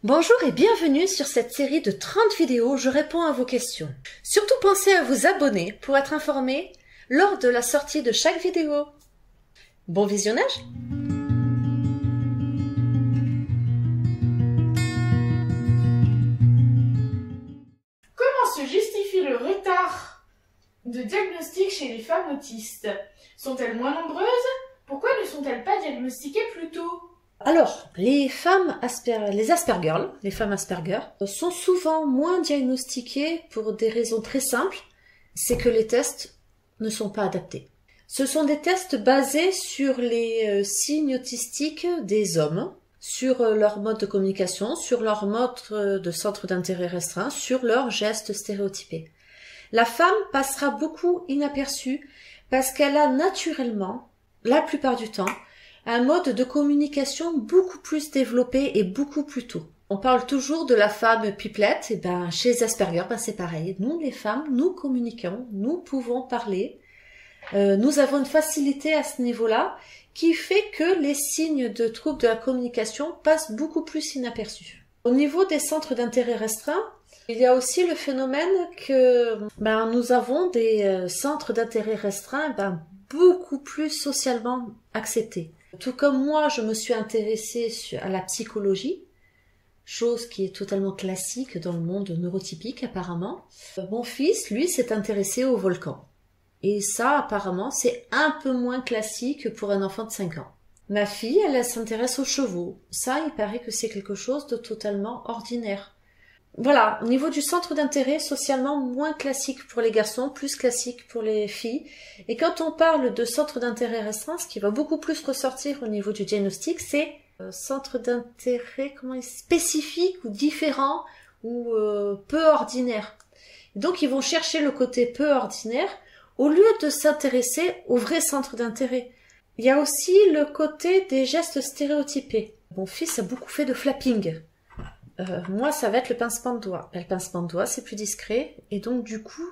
Bonjour et bienvenue sur cette série de 30 vidéos où je réponds à vos questions. Surtout pensez à vous abonner pour être informé lors de la sortie de chaque vidéo. Bon visionnage! Comment se justifie le retard de diagnostic chez les femmes autistes? Sont-elles moins nombreuses? Pourquoi ne sont-elles pas diagnostiquées plus tôt? Alors, les femmes Asperger, les femmes Asperger, sont souvent moins diagnostiquées pour des raisons très simples, c'est que les tests ne sont pas adaptés. Ce sont des tests basés sur les signes autistiques des hommes, sur leur mode de communication, sur leur mode de centre d'intérêt restreint, sur leurs gestes stéréotypés. La femme passera beaucoup inaperçue parce qu'elle a naturellement, la plupart du temps, un mode de communication beaucoup plus développé et beaucoup plus tôt. On parle toujours de la femme pipelette, et chez les Asperger, c'est pareil. Nous, les femmes, nous communiquons, nous pouvons parler. Nous avons une facilité à ce niveau-là qui fait que les signes de troubles de la communication passent beaucoup plus inaperçus. Au niveau des centres d'intérêt restreint, il y a aussi le phénomène que nous avons des centres d'intérêt restreints beaucoup plus socialement acceptés. Tout comme moi, je me suis intéressée à la psychologie, chose qui est totalement classique dans le monde neurotypique apparemment. Mon fils, lui, s'est intéressé au volcan. Et ça, apparemment, c'est un peu moins classique pour un enfant de 5 ans. Ma fille, elle s'intéresse aux chevaux. Ça, il paraît que c'est quelque chose de totalement ordinaire. Voilà, au niveau du centre d'intérêt, socialement moins classique pour les garçons, plus classique pour les filles. Et quand on parle de centre d'intérêt restreint, ce qui va beaucoup plus ressortir au niveau du diagnostic, c'est centre d'intérêt spécifique ou différent ou peu ordinaire. Donc ils vont chercher le côté peu ordinaire au lieu de s'intéresser au vrai centre d'intérêt. Il y a aussi le côté des gestes stéréotypés. Mon fils a beaucoup fait de flapping. Moi, ça va être le pincement de doigts. Le pincement de doigts, c'est plus discret et donc du coup,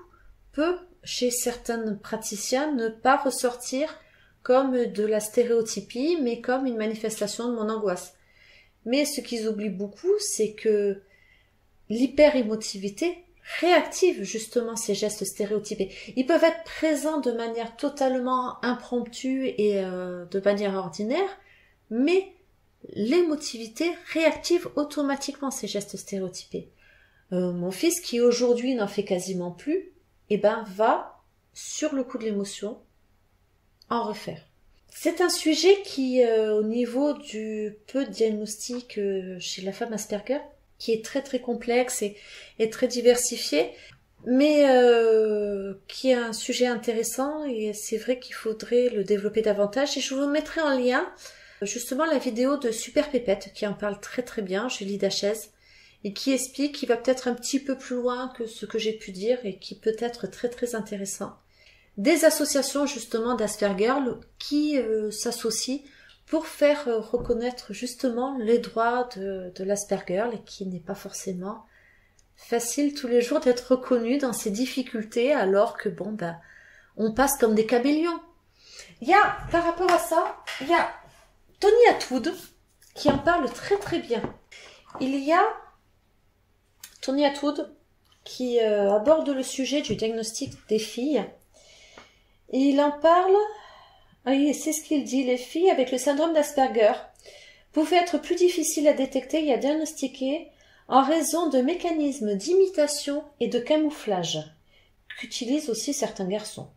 peut, chez certaines praticiens, ne pas ressortir comme de la stéréotypie, mais comme une manifestation de mon angoisse. Mais ce qu'ils oublient beaucoup, c'est que l'hyperémotivité réactive justement ces gestes stéréotypés. Ils peuvent être présents de manière totalement impromptue et de manière ordinaire, mais l'émotivité réactive automatiquement ces gestes stéréotypés. Mon fils, qui aujourd'hui n'en fait quasiment plus, va, sur le coup de l'émotion, en refaire. C'est un sujet qui, au niveau du peu de diagnostic chez la femme Asperger, qui est très très complexe et très diversifié, mais qui est un sujet intéressant et c'est vrai qu'il faudrait le développer davantage. Et je vous mettrai en lien justement la vidéo de Super Pépette qui en parle très très bien, Julie Dachez, et qui explique, qui va peut-être un petit peu plus loin que ce que j'ai pu dire et qui peut être très très intéressant. Des associations justement d'Asperger qui s'associent pour faire reconnaître justement les droits de l'Asperger et qui n'est pas forcément facile tous les jours d'être reconnu dans ses difficultés alors que on passe comme des caméléons. Il y a, par rapport à ça, il y a Tony Attwood qui en parle très très bien. Il y a Tony Attwood qui aborde le sujet du diagnostic des filles. Et il en parle, c'est ce qu'il dit, les filles avec le syndrome d'Asperger pouvaient être plus difficiles à détecter et à diagnostiquer en raison de mécanismes d'imitation et de camouflage qu'utilisent aussi certains garçons.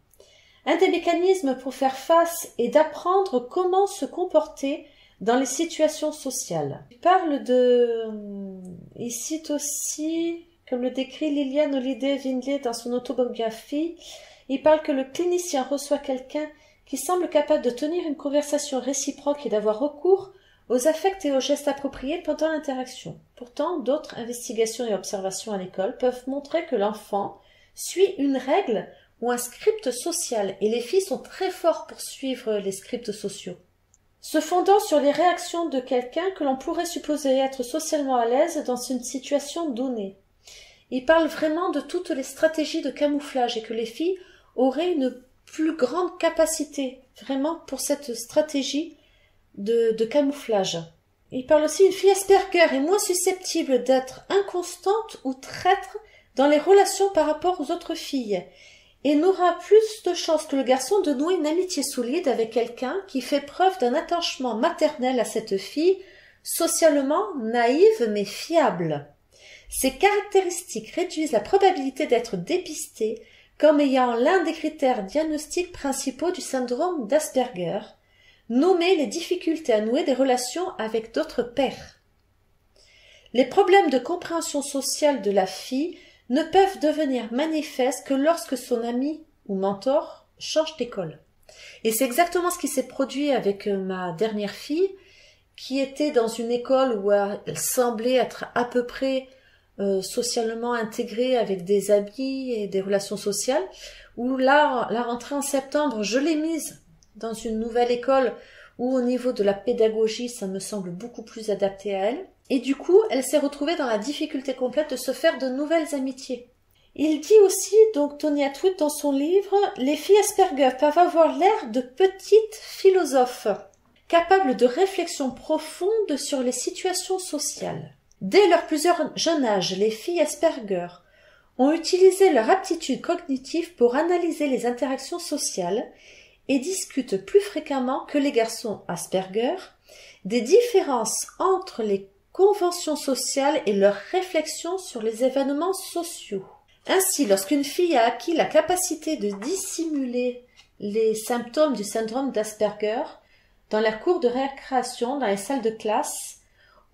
Un des mécanismes pour faire face est d'apprendre comment se comporter dans les situations sociales. Il cite aussi, comme le décrit Liliane Holliday-Windley dans son autobiographie, il parle que le clinicien reçoit quelqu'un qui semble capable de tenir une conversation réciproque et d'avoir recours aux affects et aux gestes appropriés pendant l'interaction. Pourtant, d'autres investigations et observations à l'école peuvent montrer que l'enfant suit une règle ou un script social, et les filles sont très fortes pour suivre les scripts sociaux. Se fondant sur les réactions de quelqu'un que l'on pourrait supposer être socialement à l'aise dans une situation donnée. Il parle vraiment de toutes les stratégies de camouflage et que les filles auraient une plus grande capacité vraiment pour cette stratégie de camouflage Il parle aussi, une fille Asperger est moins susceptible d'être inconstante ou traître dans les relations par rapport aux autres filles et n'aura plus de chances que le garçon de nouer une amitié solide avec quelqu'un qui fait preuve d'un attachement maternel à cette fille, socialement naïve mais fiable. Ces caractéristiques réduisent la probabilité d'être dépistée comme ayant l'un des critères diagnostiques principaux du syndrome d'Asperger, nommé les difficultés à nouer des relations avec d'autres pairs. Les problèmes de compréhension sociale de la fille ne peuvent devenir manifestes que lorsque son ami ou mentor change d'école. Et c'est exactement ce qui s'est produit avec ma dernière fille, qui était dans une école où elle semblait être à peu près socialement intégrée avec des amis et des relations sociales, où là, la rentrée en septembre, je l'ai mise dans une nouvelle école où au niveau de la pédagogie, ça me semble beaucoup plus adapté à elle. Et du coup, elle s'est retrouvée dans la difficulté complète de se faire de nouvelles amitiés. Il dit aussi, donc Tony Attwood dans son livre, les filles Asperger peuvent avoir l'air de petites philosophes, capables de réflexion profonde sur les situations sociales. Dès leur plus jeune âge, les filles Asperger ont utilisé leur aptitude cognitive pour analyser les interactions sociales et discutent plus fréquemment que les garçons Asperger des différences entre les conventions sociales et leurs réflexions sur les événements sociaux. Ainsi, lorsqu'une fille a acquis la capacité de dissimuler les symptômes du syndrome d'Asperger dans la cour de récréation, dans les salles de classe,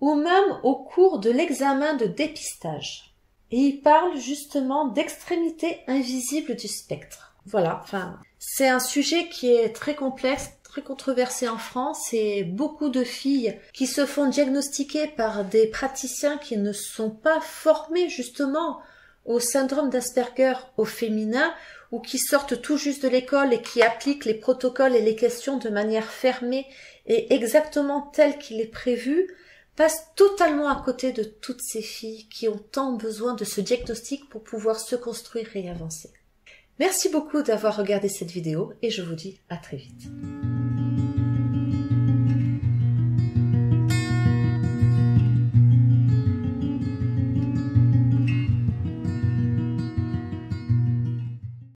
ou même au cours de l'examen de dépistage. Et il parle justement d'extrémité invisible du spectre. Voilà, enfin, c'est un sujet qui est très complexe, très controversé en France, et beaucoup de filles qui se font diagnostiquer par des praticiens qui ne sont pas formés justement au syndrome d'Asperger au féminin, ou qui sortent tout juste de l'école et qui appliquent les protocoles et les questions de manière fermée et exactement telle qu'il est prévu, passent totalement à côté de toutes ces filles qui ont tant besoin de ce diagnostic pour pouvoir se construire et avancer. Merci beaucoup d'avoir regardé cette vidéo et je vous dis à très vite.